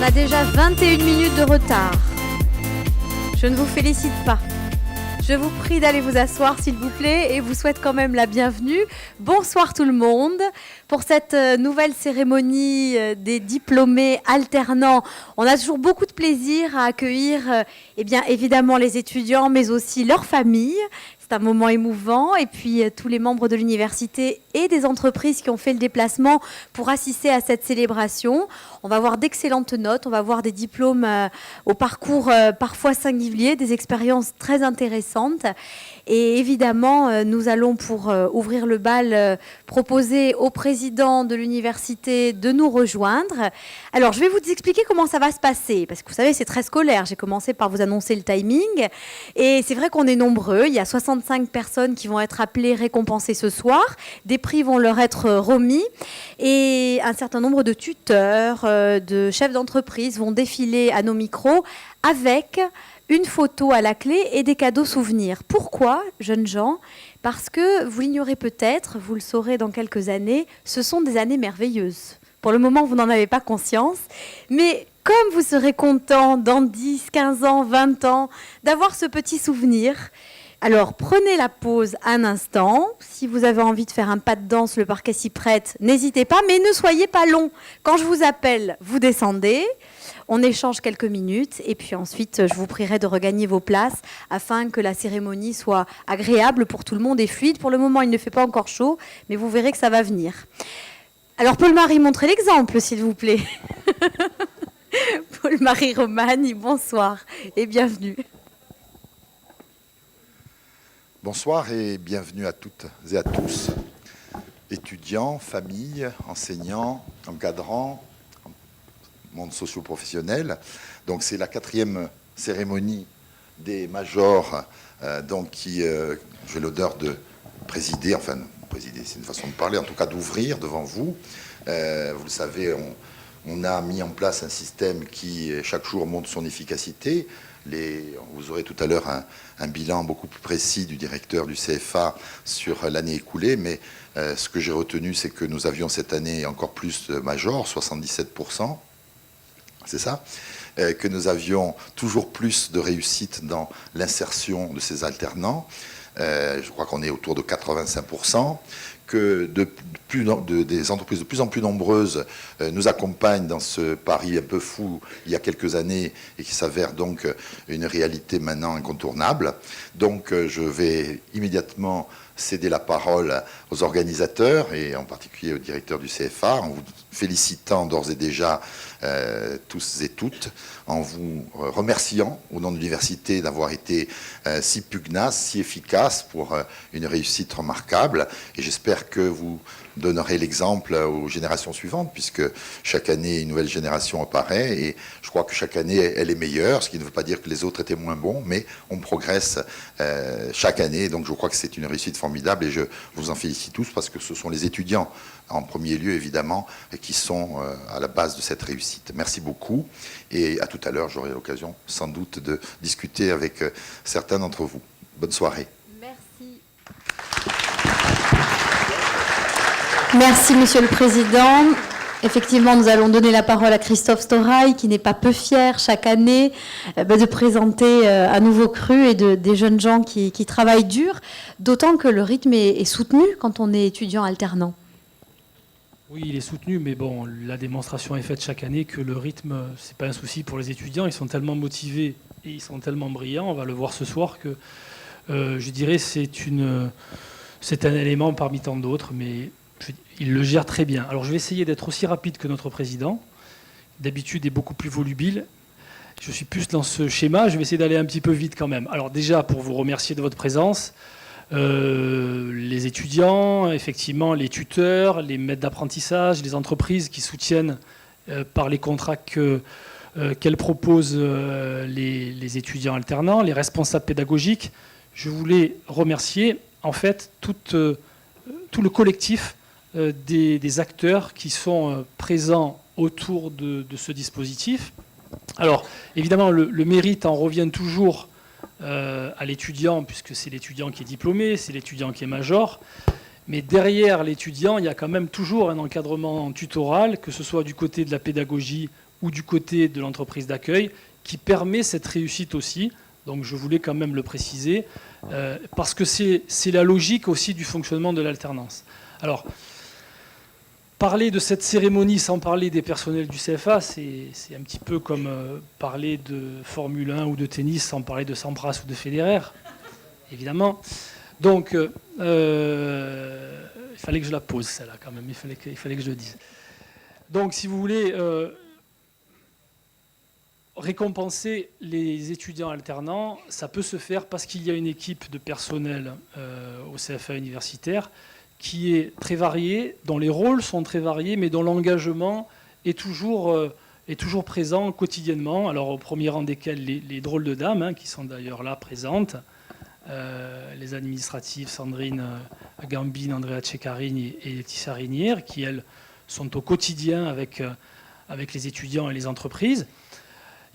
a déjà 21 minutes de retard. Je ne vous félicite pas. Je vous prie d'aller vous asseoir s'il vous plaît et vous souhaite quand même la bienvenue. Bonsoir tout le monde. Pour cette nouvelle cérémonie des diplômés alternants, on a toujours beaucoup de plaisir à accueillir évidemment les étudiants mais aussi leurs familles. C'est un moment émouvant et puis tous les membres de l'université et des entreprises qui ont fait le déplacement pour assister à cette célébration. On va voir d'excellentes notes, on va voir des diplômes au parcours parfois singulier, des expériences très intéressantes. Et évidemment, nous allons pour ouvrir le bal proposer au président de l'université de nous rejoindre. Alors, je vais vous expliquer comment ça va se passer, parce que vous savez, c'est très scolaire. J'ai commencé par vous annoncer le timing. Et c'est vrai qu'on est nombreux. Il y a 65 personnes qui vont être appelées, récompensées ce soir. Des prix vont leur être remis. Et un certain nombre de tuteurs, de chefs d'entreprise vont défiler à nos micros avec une photo à la clé et des cadeaux souvenirs. Pourquoi, jeunes gens ? Parce que, vous l'ignorez peut-être, vous le saurez dans quelques années, ce sont des années merveilleuses. Pour le moment, vous n'en avez pas conscience, mais comme vous serez content dans 10, 15 ans, 20 ans, d'avoir ce petit souvenir, alors prenez la pause un instant. Si vous avez envie de faire un pas de danse, le parquet s'y prête, n'hésitez pas, mais ne soyez pas long. Quand je vous appelle, vous descendez. On échange quelques minutes et puis ensuite, je vous prierai de regagner vos places afin que la cérémonie soit agréable pour tout le monde et fluide. Pour le moment, il ne fait pas encore chaud, mais vous verrez que ça va venir. Alors, Paul-Marie, montrez l'exemple, s'il vous plaît. Paul-Marie Romagne, bonsoir et bienvenue. Bonsoir et bienvenue à toutes et à tous, étudiants, familles, enseignants, encadrants, monde socio-professionnel. Donc c'est la 4e cérémonie des majors qui j'ai l'honneur de présider, présider c'est une façon de parler, en tout cas d'ouvrir devant vous. Vous le savez, on a mis en place un système qui chaque jour montre son efficacité. Vous aurez tout à l'heure un bilan beaucoup plus précis du directeur du CFA sur l'année écoulée, mais ce que j'ai retenu, c'est que nous avions cette année encore plus de majors, 77%. C'est ça, que nous avions toujours plus de réussite dans l'insertion de ces alternants. Je crois qu'on est autour de 85%, que des entreprises de plus en plus nombreuses nous accompagnent dans ce pari un peu fou il y a quelques années et qui s'avère donc une réalité maintenant incontournable. Donc je vais immédiatement céder la parole aux organisateurs et en particulier au directeur du CFA en vous félicitant d'ores et déjà tous et toutes, en vous remerciant au nom de l'université d'avoir été si pugnace, si efficace pour une réussite remarquable. Et j'espère que vous donnerez l'exemple aux générations suivantes, puisque chaque année, une nouvelle génération apparaît, et je crois que chaque année, elle est meilleure, ce qui ne veut pas dire que les autres étaient moins bons, mais on progresse chaque année, donc je crois que c'est une réussite formidable, et je vous en félicite tous, parce que ce sont les étudiants, en premier lieu, évidemment, qui sont à la base de cette réussite. Merci beaucoup, et à tout à l'heure, j'aurai l'occasion, sans doute, de discuter avec certains d'entre vous. Bonne soirée. Merci. Merci, Monsieur le Président. Effectivement, nous allons donner la parole à Christophe Storail, qui n'est pas peu fier chaque année de présenter un nouveau cru et des jeunes gens qui travaillent dur, d'autant que le rythme est soutenu quand on est étudiant alternant. Oui, il est soutenu, mais bon, la démonstration est faite chaque année que le rythme, c'est pas un souci pour les étudiants. Ils sont tellement motivés et ils sont tellement brillants, on va le voir ce soir, que je dirais c'est un élément parmi tant d'autres, mais il le gère très bien. Alors je vais essayer d'être aussi rapide que notre président. D'habitude, il est beaucoup plus volubile. Je suis plus dans ce schéma. Je vais essayer d'aller un petit peu vite quand même. Alors déjà, pour vous remercier de votre présence, les étudiants, effectivement, les tuteurs, les maîtres d'apprentissage, les entreprises qui soutiennent par les contrats qu'elles proposent les étudiants alternants, les responsables pédagogiques. Je voulais remercier en fait tout le collectif des acteurs qui sont présents autour de ce dispositif. Alors, évidemment, le mérite en revient toujours à l'étudiant, puisque c'est l'étudiant qui est diplômé, c'est l'étudiant qui est major. Mais derrière l'étudiant, il y a quand même toujours un encadrement tutoral, que ce soit du côté de la pédagogie ou du côté de l'entreprise d'accueil, qui permet cette réussite aussi. Donc je voulais quand même le préciser, parce que c'est la logique aussi du fonctionnement de l'alternance. Alors, parler de cette cérémonie sans parler des personnels du CFA, c'est un petit peu comme parler de Formule 1 ou de tennis sans parler de Sampras ou de Federer, évidemment. Donc, il fallait que je la pose, celle-là, quand même. Il fallait que je le dise. Donc, si vous voulez récompenser les étudiants alternants, ça peut se faire parce qu'il y a une équipe de personnel au CFA universitaire qui est très variée, dont les rôles sont très variés, mais dont l'engagement est toujours présent quotidiennement. Alors, au premier rang desquels les drôles de dames, hein, qui sont d'ailleurs là présentes, les administratives Sandrine Gambine, Andrea Ceccarini et Laetitia Rinière, qui, elles, sont au quotidien avec les étudiants et les entreprises.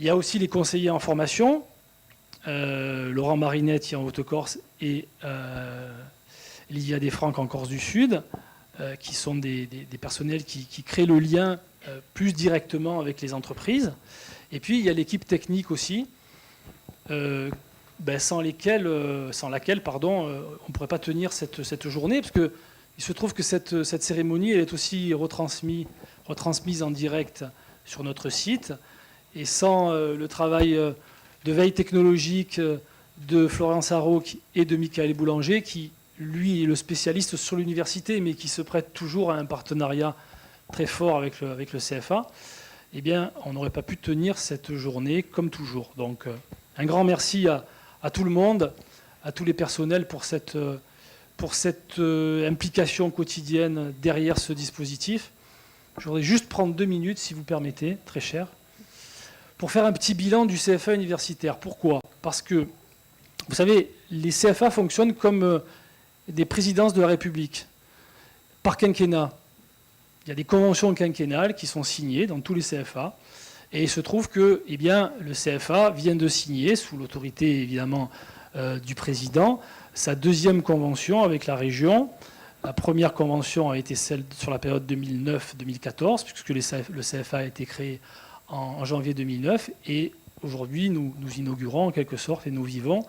Il y a aussi les conseillers en formation, Laurent Marinetti en Haute-Corse et Lydia Desfranques en Corse du Sud, qui sont des personnels qui créent le lien plus directement avec les entreprises. Et puis il y a l'équipe technique aussi, sans laquelle on ne pourrait pas tenir cette journée, parce qu'il se trouve que cette cérémonie elle est aussi retransmise en direct sur notre site. Et sans le travail de veille technologique de Florence Haro et de Michael Boulanger, qui, lui, est le spécialiste sur l'université, mais qui se prête toujours à un partenariat très fort avec le CFA, eh bien, on n'aurait pas pu tenir cette journée comme toujours. Donc, un grand merci à tout le monde, à tous les personnels pour cette implication quotidienne derrière ce dispositif. Je voudrais juste prendre 2 minutes, si vous permettez, très cher, pour faire un petit bilan du CFA universitaire. Pourquoi ? Parce que, vous savez, les CFA fonctionnent comme des présidences de la République. Par quinquennat, il y a des conventions quinquennales qui sont signées dans tous les CFA. Et il se trouve que le CFA vient de signer, sous l'autorité évidemment du président, sa 2e convention avec la région. La première convention a été celle sur la période 2009-2014, puisque le CFA a été créé en janvier 2009, et aujourd'hui nous inaugurons en quelque sorte et nous vivons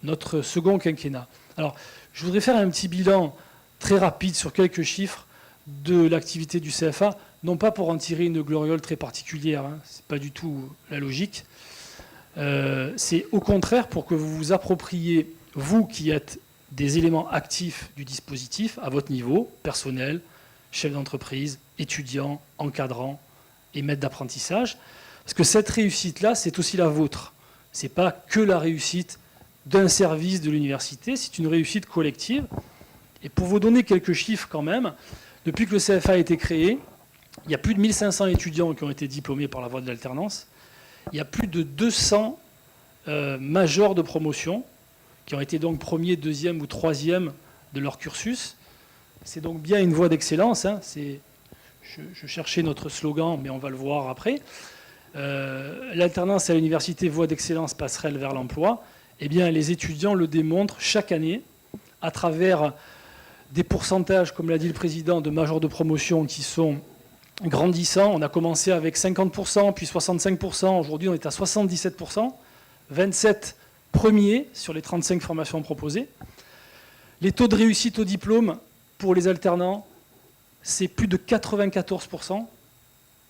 notre second quinquennat. Alors je voudrais faire un petit bilan très rapide sur quelques chiffres de l'activité du CFA, non pas pour en tirer une gloriole très particulière, hein, c'est pas du tout la logique, c'est au contraire pour que vous vous appropriez, vous qui êtes des éléments actifs du dispositif à votre niveau, personnel, chef d'entreprise, étudiant, encadrant et maître d'apprentissage, parce que cette réussite-là, c'est aussi la vôtre. Ce n'est pas que la réussite d'un service de l'université, c'est une réussite collective. Et pour vous donner quelques chiffres quand même, depuis que le CFA a été créé, il y a plus de 1500 étudiants qui ont été diplômés par la voie de l'alternance. Il y a plus de 200 majors de promotion qui ont été donc premier, deuxième ou troisième de leur cursus. C'est donc bien une voie d'excellence, hein. Je cherchais notre slogan, mais on va le voir après. L'alternance à l'université, voie d'excellence, passerelle vers l'emploi. Eh bien, les étudiants le démontrent chaque année à travers des pourcentages, comme l'a dit le président, de majors de promotion qui sont grandissants. On a commencé avec 50%, puis 65%. Aujourd'hui, on est à 77%. 27 premiers sur les 35 formations proposées. Les taux de réussite au diplôme pour les alternants, c'est plus de 94%.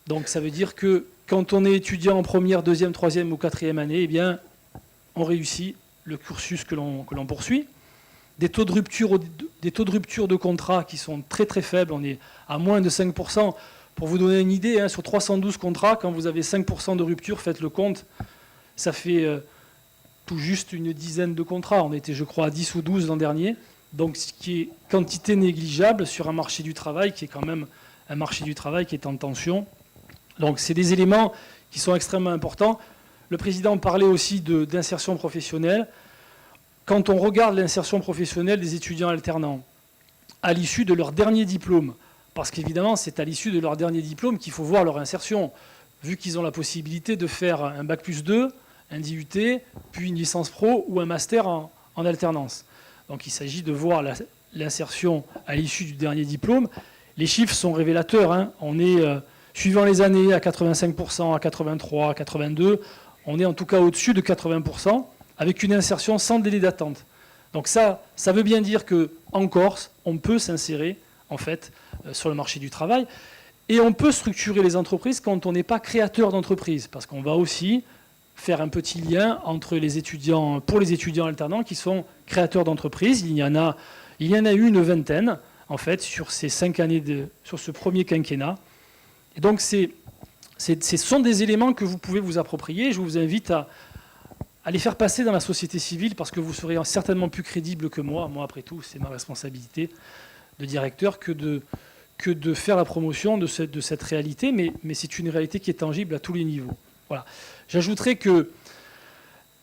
Donc ça veut dire que quand on est étudiant en première, deuxième, troisième ou quatrième année, eh bien, on réussit le cursus que l'on poursuit. Des taux de rupture de contrat qui sont très très faibles, on est à moins de 5%. Pour vous donner une idée, hein, sur 312 contrats, quand vous avez 5% de rupture, faites le compte, ça fait tout juste une dizaine de contrats. On était, je crois, à 10 ou 12 l'an dernier. Donc, ce qui est quantité négligeable sur un marché du travail qui est quand même un marché du travail qui est en tension. Donc, c'est des éléments qui sont extrêmement importants. Le président parlait aussi d'insertion professionnelle. Quand on regarde l'insertion professionnelle des étudiants alternants à l'issue de leur dernier diplôme, parce qu'évidemment, c'est à l'issue de leur dernier diplôme qu'il faut voir leur insertion, vu qu'ils ont la possibilité de faire un Bac+2, un DUT, puis une licence pro ou un master en alternance. Donc il s'agit de voir l'insertion à l'issue du dernier diplôme. Les chiffres sont révélateurs, hein. On est suivant les années, à 85%, à 83%, à 82%. On est en tout cas au-dessus de 80%, avec une insertion sans délai d'attente. Donc ça veut bien dire qu'en Corse, on peut s'insérer en fait sur le marché du travail. Et on peut structurer les entreprises quand on n'est pas créateur d'entreprise, parce qu'on va aussi faire un petit lien entre les étudiants, pour les étudiants alternants qui sont créateurs d'entreprises. Il y en a eu une vingtaine, en fait, sur ces 5 années, sur ce premier quinquennat. Et donc, ce sont des éléments que vous pouvez vous approprier. Je vous invite à les faire passer dans la société civile, parce que vous serez certainement plus crédible que moi. Moi, après tout, c'est ma responsabilité de directeur que de faire la promotion de cette réalité, mais c'est une réalité qui est tangible à tous les niveaux. Voilà. J'ajouterais que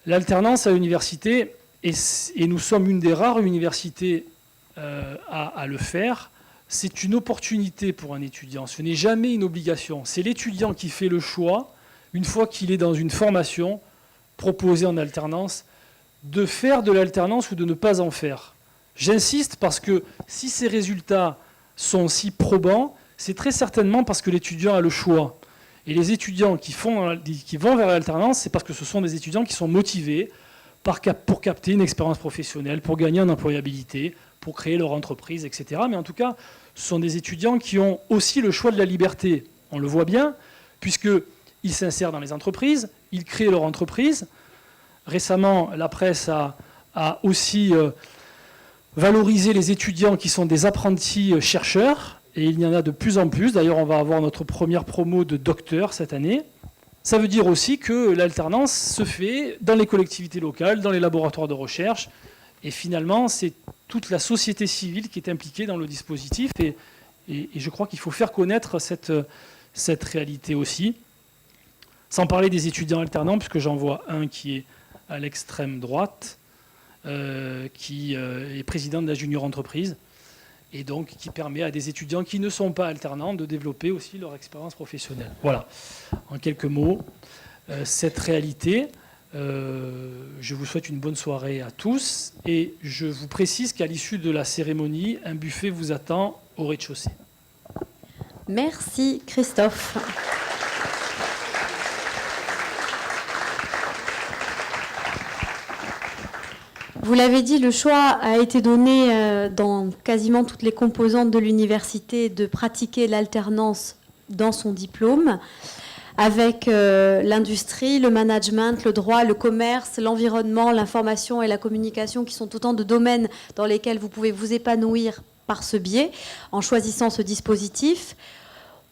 l'alternance à l'université, et nous sommes une des rares universités à le faire, c'est une opportunité pour un étudiant. Ce n'est jamais une obligation. C'est l'étudiant qui fait le choix, une fois qu'il est dans une formation proposée en alternance, de faire de l'alternance ou de ne pas en faire. J'insiste parce que si ces résultats sont si probants, c'est très certainement parce que l'étudiant a le choix. Et les étudiants qui vont vers l'alternance, c'est parce que ce sont des étudiants qui sont motivés pour capter une expérience professionnelle, pour gagner en employabilité, pour créer leur entreprise, etc. Mais en tout cas, ce sont des étudiants qui ont aussi le choix de la liberté. On le voit bien, puisqu'ils s'insèrent dans les entreprises, ils créent leur entreprise. Récemment, la presse a aussi valorisé les étudiants qui sont des apprentis chercheurs. Et il y en a de plus en plus. D'ailleurs, on va avoir notre première promo de docteur cette année. Ça veut dire aussi que l'alternance se fait dans les collectivités locales, dans les laboratoires de recherche. Et finalement, c'est toute la société civile qui est impliquée dans le dispositif. Et je crois qu'il faut faire connaître cette réalité aussi. Sans parler des étudiants alternants, puisque j'en vois un qui est à l'extrême droite, qui est président de la junior entreprise, et donc qui permet à des étudiants qui ne sont pas alternants de développer aussi leur expérience professionnelle. Voilà, en quelques mots, cette réalité. Je vous souhaite une bonne soirée à tous, et je vous précise qu'à l'issue de la cérémonie, un buffet vous attend au rez-de-chaussée. Merci Christophe. Vous l'avez dit, le choix a été donné dans quasiment toutes les composantes de l'université de pratiquer l'alternance dans son diplôme, avec l'industrie, le management, le droit, le commerce, l'environnement, l'information et la communication, qui sont autant de domaines dans lesquels vous pouvez vous épanouir par ce biais, en choisissant ce dispositif.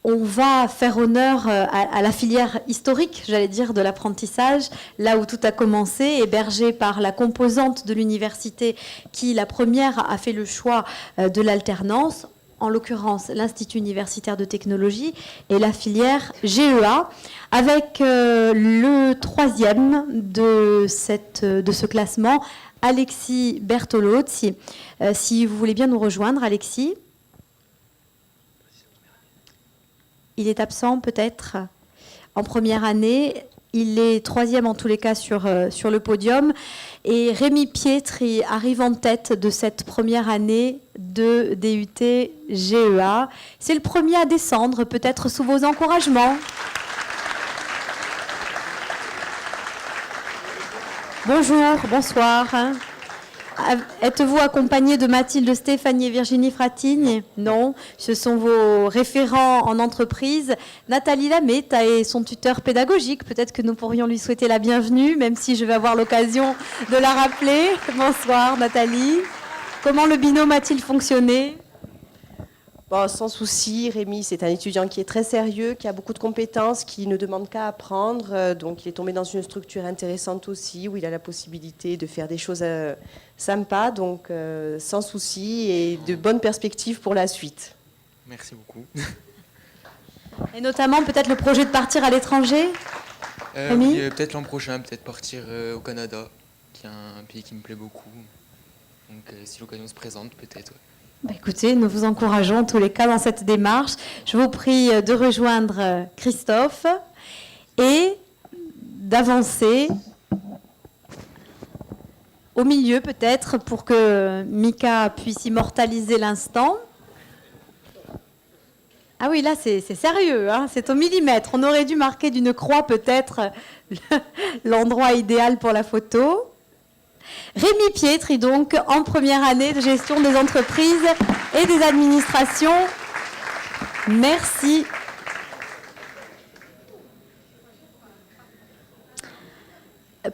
On va faire honneur à la filière historique, j'allais dire, de l'apprentissage, là où tout a commencé, hébergé par la composante de l'université qui, la première, a fait le choix de l'alternance, en l'occurrence l'Institut universitaire de technologie et la filière GEA, avec le troisième de ce classement, Alexis Bertolozzi. Si vous voulez bien nous rejoindre, Alexis. Il est absent peut-être en première année. Il est troisième en tous les cas sur le podium. Et Rémi Pietri arrive en tête de cette première année de DUT GEA. C'est le premier à descendre, peut-être sous vos encouragements. Bonjour, bonsoir. Êtes-vous accompagné de Mathilde Stéphanie et Virginie Fratigne? Non, ce sont vos référents en entreprise. Nathalie Lametta et son tuteur pédagogique. Peut-être que nous pourrions lui souhaiter la bienvenue, même si je vais avoir l'occasion de la rappeler. Bonsoir Nathalie. Comment le binôme a-t-il fonctionné? Bon, sans souci, Rémi, c'est un étudiant qui est très sérieux, qui a beaucoup de compétences, qui ne demande qu'à apprendre. Donc, il est tombé dans une structure intéressante aussi, où il a la possibilité de faire des choses sympas. Donc, sans souci et de bonnes perspectives pour la suite. Merci beaucoup. Et notamment, peut-être le projet de partir à l'étranger, Rémi? Oui, peut-être l'an prochain, peut-être partir au Canada, qui est un pays qui me plaît beaucoup. Donc, si l'occasion se présente, peut-être. Ouais. Bah écoutez, nous vous encourageons en tous les cas dans cette démarche. Je vous prie de rejoindre Christophe et d'avancer au milieu peut-être pour que Mika puisse immortaliser l'instant. Ah oui, là, c'est sérieux, hein, c'est au millimètre. On aurait dû marquer d'une croix, peut-être, l'endroit idéal pour la photo. Rémi Pietri, donc, en première année de gestion des entreprises et des administrations. Merci.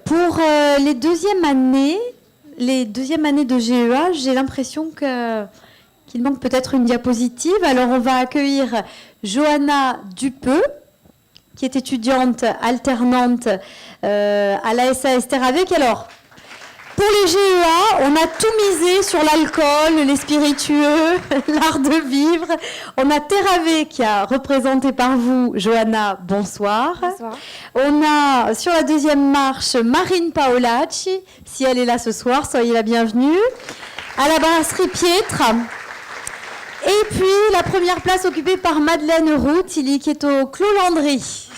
Pour les deuxièmes années de GEA, j'ai l'impression qu'il manque peut-être une diapositive. Alors, on va accueillir Johanna Dupeux, qui est étudiante alternante à la SAS Terravec. Alors, pour les GEA, on a tout misé sur l'alcool, les spiritueux, l'art de vivre. On a Terravec, représenté par vous, Johanna, bonsoir. Bonsoir. On a sur la deuxième marche Marine Paolacci, si elle est là ce soir, soyez la bienvenue. À la brasserie Pietre. Et puis la première place occupée par Madeleine Routilly, qui est au Clos Landry.